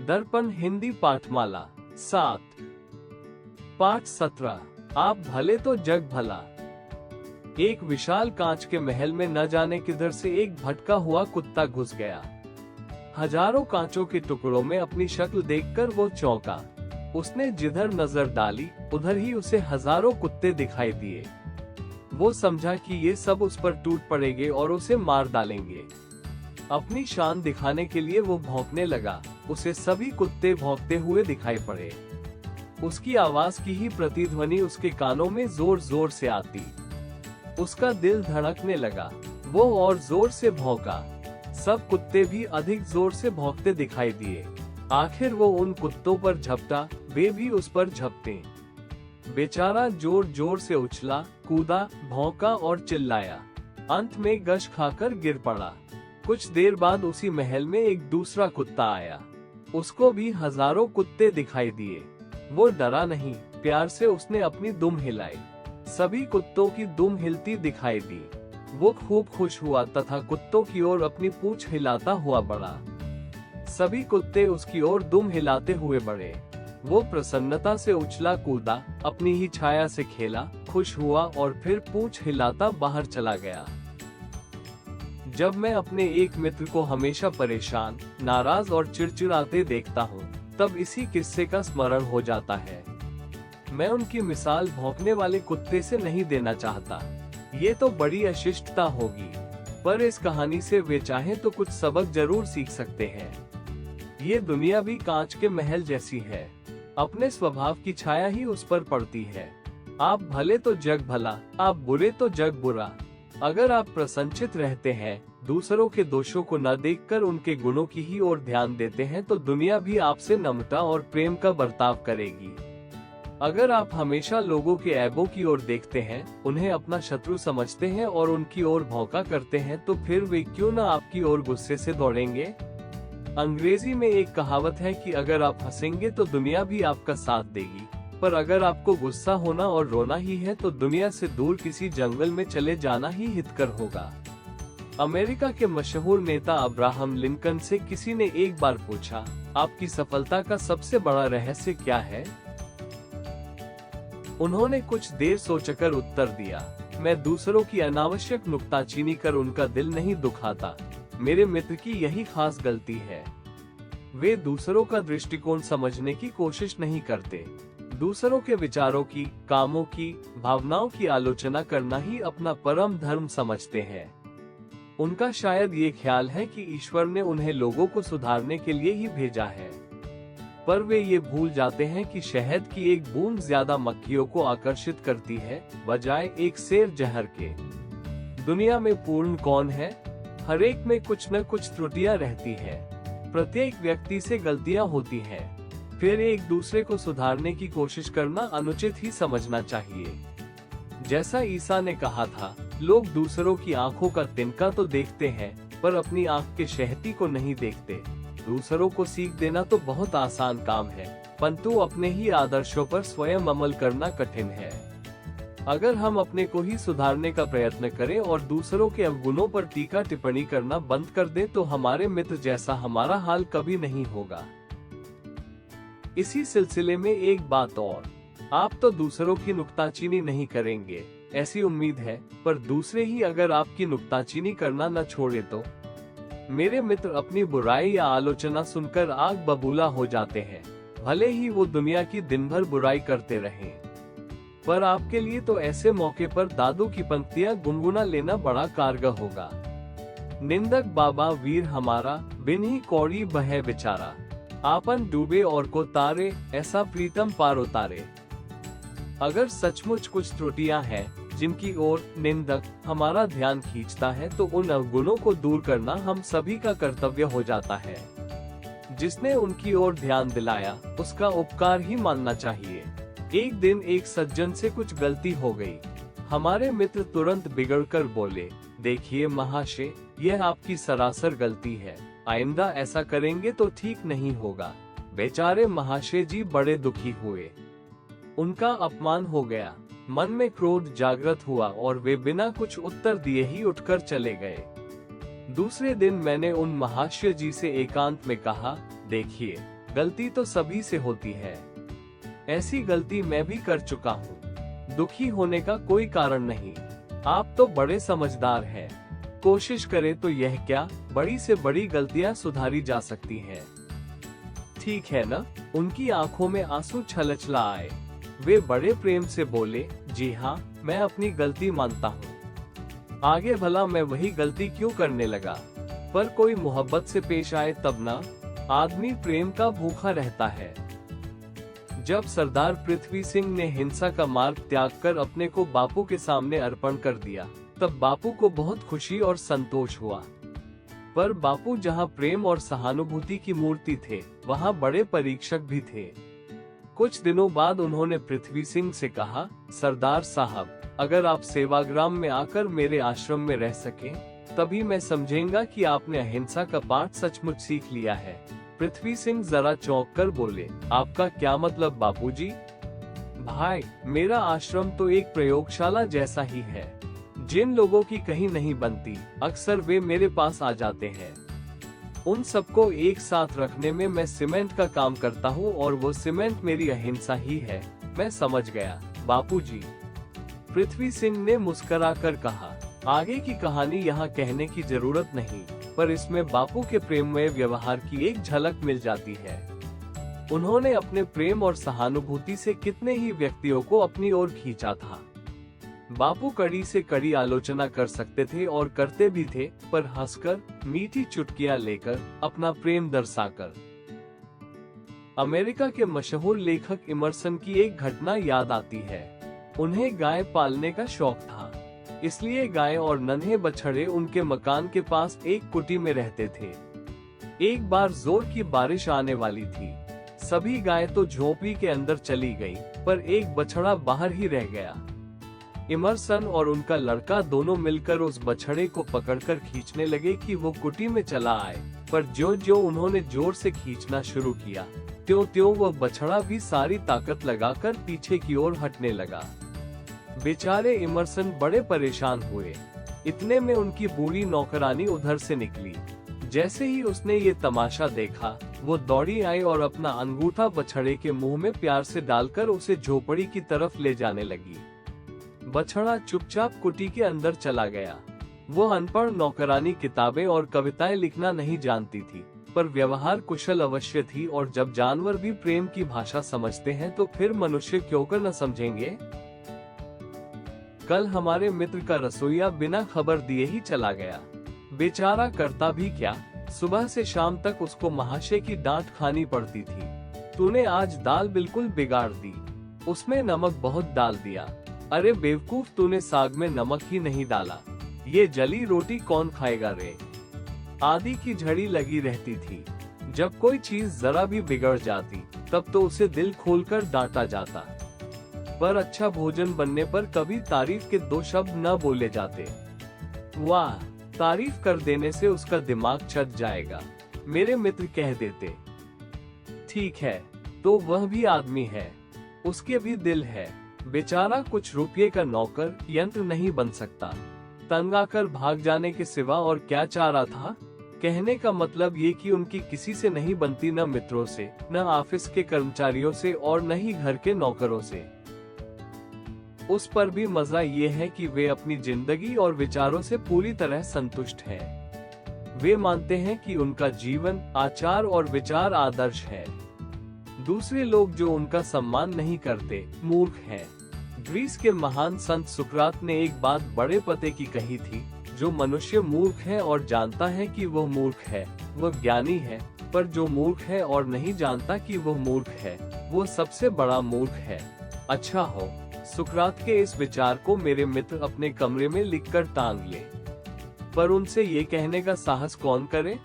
दर्पण हिंदी पाठमाला 7 पाठ 17। आप भले तो जग भला। एक विशाल कांच के महल में न जाने किधर से एक भटका हुआ कुत्ता घुस गया। हजारों कांचों के टुकड़ों में अपनी शक्ल देखकर वो चौंका। उसने जिधर नजर डाली उधर ही उसे हजारों कुत्ते दिखाई दिए। वो समझा कि ये सब उस पर टूट पड़ेंगे और उसे मार डालेंगे। अपनी शान दिखाने के लिए वो भौंकने लगा। उसे सभी कुत्ते भौंकते हुए दिखाई पड़े। उसकी आवाज की ही प्रतिध्वनि उसके कानों में जोर जोर से आती। उसका दिल धड़कने लगा। वो और जोर से भौंका। सब कुत्ते भी अधिक जोर से भौंकते दिखाई दिए। आखिर वो उन कुत्तों पर झपटा, वे भी उस पर झपटे। बेचारा जोर जोर से उछला, कूदा, भौंका और चिल्लाया। अंत में गश खाकर गिर पड़ा। कुछ देर बाद उसी महल में एक दूसरा कुत्ता आया। उसको भी हजारों कुत्ते दिखाई दिए। वो डरा नहीं, प्यार से उसने अपनी दुम हिलाई। सभी कुत्तों की दुम हिलती दिखाई दी। वो खूब खुश हुआ तथा कुत्तों की ओर अपनी पूंछ हिलाता हुआ बढ़ा। सभी कुत्ते उसकी ओर दुम हिलाते हुए बढ़े। वो प्रसन्नता से उछला, कूदा, अपनी ही छाया से खेला, खुश हुआ और फिर पूंछ हिलाता बाहर चला गया। जब मैं अपने एक मित्र को हमेशा परेशान, नाराज और चिड़चिड़ाते देखता हूँ, तब इसी किस्से का स्मरण हो जाता है। मैं उनकी मिसाल भौंकने वाले कुत्ते से नहीं देना चाहता। ये तो बड़ी अशिष्टता होगी, पर इस कहानी से वे चाहें तो कुछ सबक जरूर सीख सकते हैं। ये दुनिया भी कांच के महल जैसी है। अपने स्वभाव की छाया ही उस पर पड़ती है। आप भले तो जग भला, आप बुरे तो जग बुरा। अगर आप प्रसन्नचित रहते हैं, दूसरों के दोषों को न देखकर उनके गुणों की ही ओर ध्यान देते हैं, तो दुनिया भी आपसे नम्रता और प्रेम का बर्ताव करेगी। अगर आप हमेशा लोगों के ऐबों की ओर देखते हैं, उन्हें अपना शत्रु समझते हैं और उनकी ओर भौंका करते हैं, तो फिर वे क्यों न आपकी ओर गुस्से से दौड़ेंगे। अंग्रेजी में एक कहावत है कि अगर आप हंसेंगे तो दुनिया भी आपका साथ देगी, पर अगर आपको गुस्सा होना और रोना ही है तो दुनिया से दूर किसी जंगल में चले जाना ही हितकर होगा। अमेरिका के मशहूर नेता अब्राहम लिंकन से किसी ने एक बार पूछा, आपकी सफलता का सबसे बड़ा रहस्य क्या है? उन्होंने कुछ देर सोचकर उत्तर दिया, मैं दूसरों की अनावश्यक नुक्ताचीनी कर उनका दिल नहीं दुखाता। मेरे मित्र की यही खास गलती है। वे दूसरों का दृष्टिकोण समझने की कोशिश नहीं करते। दूसरों के विचारों की, कामों की, भावनाओं की आलोचना करना ही अपना परम धर्म समझते हैं। उनका शायद ये ख्याल है कि ईश्वर ने उन्हें लोगों को सुधारने के लिए ही भेजा है, पर वे ये भूल जाते हैं कि शहद की एक बूंद ज्यादा मक्खियों को आकर्षित करती है, बजाय एक सेर जहर के। दुनिया में पूर्ण कौन है? हर एक में कुछ न कुछ त्रुटियां रहती है। प्रत्येक व्यक्ति से गलतियां होती हैं। फिर एक दूसरे को सुधारने की कोशिश करना अनुचित ही समझना चाहिए। जैसा ईसा ने कहा था, लोग दूसरों की आंखों का तिनका तो देखते हैं, पर अपनी आंख के शहती को नहीं देखते। दूसरों को सीख देना तो बहुत आसान काम है, परंतु अपने ही आदर्शों पर स्वयं अमल करना कठिन है। अगर हम अपने को ही सुधारने का प्रयत्न करें और दूसरों के अवगुणों पर टीका टिप्पणी करना बंद कर दें, तो हमारे मित्र जैसा हमारा हाल कभी नहीं होगा। इसी सिलसिले में एक बात और, आप तो दूसरों की नुक्ताचीनी नहीं करेंगे, ऐसी उम्मीद है, पर दूसरे ही अगर आपकी नुक्ताचीनी करना न छोड़े तो? मेरे मित्र अपनी बुराई या आलोचना सुनकर आग बबूला हो जाते हैं, भले ही वो दुनिया की दिन भर बुराई करते रहें। पर आपके लिए तो ऐसे मौके पर दादू की पंक्तियां गुनगुना लेना बड़ा कारगर होगा। निंदक बाबा वीर हमारा, बिन ही कौड़ी बहे बेचारा। आपन डूबे और को तारे, ऐसा प्रीतम पार उतारे। अगर सचमुच कुछ त्रुटियां हैं जिनकी ओर निंदक हमारा ध्यान खींचता है, तो उन अवगुणों को दूर करना हम सभी का कर्तव्य हो जाता है। जिसने उनकी ओर ध्यान दिलाया, उसका उपकार ही मानना चाहिए। एक दिन एक सज्जन से कुछ गलती हो गई। हमारे मित्र तुरंत बिगड़कर बोले, देखिए महाशय, यह आपकी सरासर गलती है। आइंदा ऐसा करेंगे तो ठीक नहीं होगा। बेचारे महाशय जी बड़े दुखी हुए। उनका अपमान हो गया। मन में क्रोध जागृत हुआ और वे बिना कुछ उत्तर दिए ही उठकर चले गए। दूसरे दिन मैंने उन महाशय जी से एकांत में कहा, देखिए, गलती तो सभी से होती है। ऐसी गलती मैं भी कर चुका हूँ। दुखी होने का कोई कारण नहीं। आप तो बड़े समझदार हैं। कोशिश करें तो यह क्या, बड़ी से बड़ी गलतियाँ सुधारी जा सकती हैं। ठीक है ना? उनकी आंखों में आंसू छलछला आए। वे बड़े प्रेम से बोले, जी हाँ, मैं अपनी गलती मानता हूँ। आगे भला मैं वही गलती क्यों करने लगा? पर कोई मोहब्बत से पेश आए तब ना। आदमी प्रेम का भूखा रहता है। जब सरदार पृथ्वी सिंह ने हिंसा का मार्ग त्याग कर अपने को बापू के सामने अर्पण कर दिया, तब बापू को बहुत खुशी और संतोष हुआ। पर बापू जहाँ प्रेम और सहानुभूति की मूर्ति थे, वहाँ बड़े परीक्षक भी थे। कुछ दिनों बाद उन्होंने पृथ्वी सिंह से कहा, सरदार साहब, अगर आप सेवाग्राम में आकर मेरे आश्रम में रह सकें, तभी मैं समझेंगा कि आपने अहिंसा का पाठ सचमुच सीख लिया है। पृथ्वी सिंह जरा चौंक कर बोले, आपका क्या मतलब बापूजी? भाई, मेरा आश्रम तो एक प्रयोगशाला जैसा ही है। जिन लोगों की कहीं नहीं बनती, अक्सर वे मेरे पास आ जाते हैं। उन सबको एक साथ रखने में मैं सीमेंट का काम करता हूँ और वो सीमेंट मेरी अहिंसा ही है। मैं समझ गया बापूजी। पृथ्वी सिंह ने मुस्कुराकर कहा, आगे की कहानी यहाँ कहने की जरूरत नहीं, पर इसमें बापू के प्रेममय व्यवहार की एक झलक मिल जाती है। उन्होंने अपने प्रेम और सहानुभूति से कितने ही व्यक्तियों को अपनी ओर खींचा था। बापू कड़ी से कड़ी आलोचना कर सकते थे और करते भी थे, पर हंसकर, मीठी चुटकियां लेकर, अपना प्रेम दर्शाकर। अमेरिका के मशहूर लेखक इमर्सन की एक घटना याद आती है। उन्हें गाय पालने का शौक था, इसलिए गाय और नन्हे बछड़े उनके मकान के पास एक कुटी में रहते थे। एक बार जोर की बारिश आने वाली थी। सभी गाय तो झोपड़ी के अंदर चली गई, पर एक बछड़ा बाहर ही रह गया। इमर्सन और उनका लड़का दोनों मिलकर उस बछड़े को पकड़कर खींचने लगे कि वो कुटी में चला आए, पर ज्यों-ज्यों उन्होंने जोर से खींचना शुरू किया, त्यों-त्यों वह बछड़ा भी सारी ताकत लगाकर पीछे की ओर हटने लगा। बेचारे इमर्सन बड़े परेशान हुए। इतने में उनकी बूढ़ी नौकरानी उधर से निकली। जैसे ही उसने ये तमाशा देखा, वो दौड़ी आई और अपना अंगूठा बछड़े के मुंह में प्यार से डालकर उसे झोपड़ी की तरफ ले जाने लगी। बछड़ा चुपचाप कुटी के अंदर चला गया। वो अनपढ़ नौकरानी किताबें और कविताएं लिखना नहीं जानती थी, पर व्यवहार कुशल अवश्य थी, और जब जानवर भी प्रेम की भाषा समझते हैं तो फिर मनुष्य क्यों कर न समझेंगे। कल हमारे मित्र का रसोइया बिना खबर दिए ही चला गया। बेचारा करता भी क्या, सुबह से शाम तक उसको महाशय की डांट खानी पड़ती थी। तूने आज दाल बिल्कुल बिगाड़ दी, उसमें नमक बहुत डाल दिया। अरे बेवकूफ, तूने साग में नमक ही नहीं डाला। ये जली रोटी कौन खाएगा रे? आदि की झड़ी लगी रहती थी। जब कोई चीज जरा भी बिगड़ जाती, तब तो उसे दिल खोलकर डांटा जाता, पर अच्छा भोजन बनने पर कभी तारीफ के दो शब्द न बोले जाते। वाह, तारीफ कर देने से उसका दिमाग चट जाएगा, मेरे मित्र कह देते। ठीक है, तो वह भी आदमी है, उसके भी दिल है। बेचारा कुछ रुपये का नौकर यंत्र नहीं बन सकता। तंग आकर भाग जाने के सिवा और क्या चारा था? कहने का मतलब ये कि उनकी किसी से नहीं बनती, न मित्रों से, न ऑफिस के कर्मचारियों से, और न ही घर के नौकरों से। उस पर भी मजा ये है कि वे अपनी जिंदगी और विचारों से पूरी तरह संतुष्ट हैं। वे मानते हैं कि उनका जीवन, आचार और विचार आदर्श है। दूसरे लोग जो उनका सम्मान नहीं करते, मूर्ख हैं। ग्रीस के महान संत सुकरात ने एक बात बड़े पते की कही थी, जो मनुष्य मूर्ख है और जानता है कि वह मूर्ख है, वह ज्ञानी है, पर जो मूर्ख है और नहीं जानता कि वह मूर्ख है, वो सबसे बड़ा मूर्ख है। अच्छा हो, सुकरात के इस विचार को मेरे मित्र अपने कमरे में लिखकर टांग ले, पर उनसे ये कहने का साहस कौन करे?